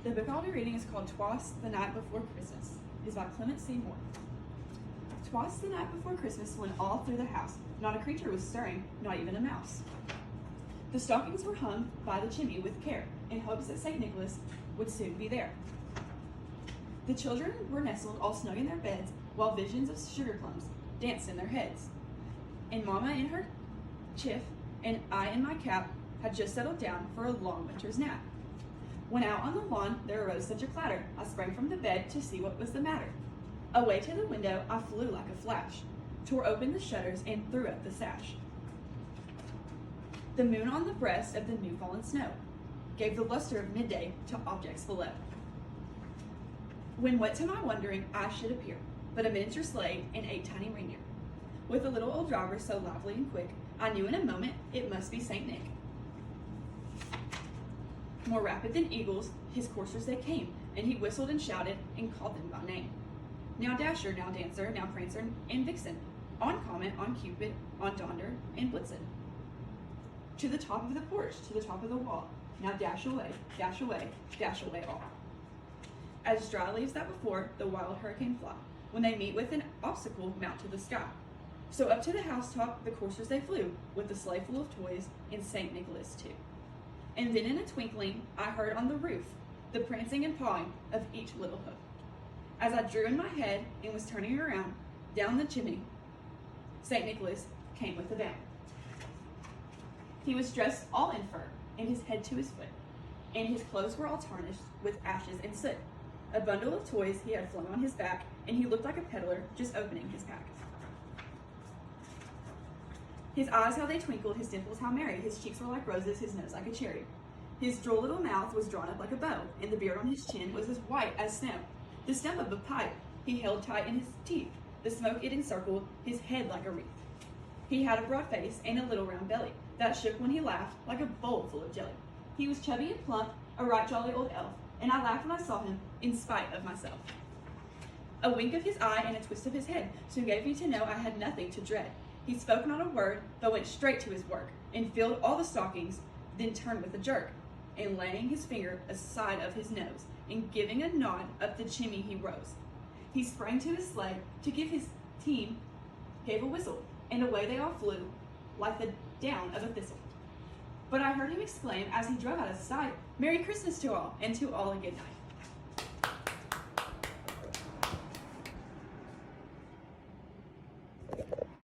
The book I'll be reading is called "'Twas the Night Before Christmas." It is by Clement C. Moore. "'Twas the night before Christmas when all through the house not a creature was stirring, not even a mouse. The stockings were hung by the chimney with care, in hopes that St. Nicholas would soon be there. The children were nestled all snug in their beds, while visions of sugar plums danced in their heads. And Mama in her chiff, and I in my cap, had just settled down for a long winter's nap. When out on the lawn there arose such a clatter, I sprang from the bed to see what was the matter. Away to the window I flew like a flash, tore open the shutters and threw up the sash. The moon on the breast of the new fallen snow gave the luster of midday to objects below. When what to my wondering eyes should appear, but a miniature sleigh and 8 tiny reindeer. With a little old driver so lively and quick, I knew in a moment it must be St. Nick. More rapid than eagles, his coursers they came, and he whistled and shouted and called them by name. Now Dasher, now Dancer, now Prancer and Vixen, on Comet, on Cupid, on Donder and Blitzen. To the top of the porch, to the top of the wall, now dash away, dash away, dash away all. As dry leaves that before the wild hurricane fly, when they meet with an obstacle, mount to the sky. So up to the housetop the coursers they flew, with the sleigh full of toys, and St. Nicholas too. And then in a twinkling I heard on the roof the prancing and pawing of each little hoof. As I drew in my head and was turning around, down the chimney, St. Nicholas came with a bound. He was dressed all in fur, and his head to his foot, and his clothes were all tarnished with ashes and soot. A bundle of toys he had flung on his back, and he looked like a peddler just opening his pack. His eyes, how they twinkled, his dimples, how merry, his cheeks were like roses, his nose like a cherry. His droll little mouth was drawn up like a bow, and the beard on his chin was as white as snow. The stem of a pipe he held tight in his teeth, the smoke it encircled his head like a wreath. He had a broad face and a little round belly that shook when he laughed like a bowl full of jelly. He was chubby and plump, a right jolly old elf, and I laughed when I saw him in spite of myself. A wink of his eye and a twist of his head soon gave me to know I had nothing to dread. He spoke not a word, but went straight to his work, and filled all the stockings, then turned with a jerk, and laying his finger aside of his nose, and giving a nod up the chimney he rose. He sprang to his sleigh to give his team, gave a whistle, and away they all flew, like the down of a thistle. But I heard him exclaim as he drove out of sight, "Merry Christmas to all, and to all a good night."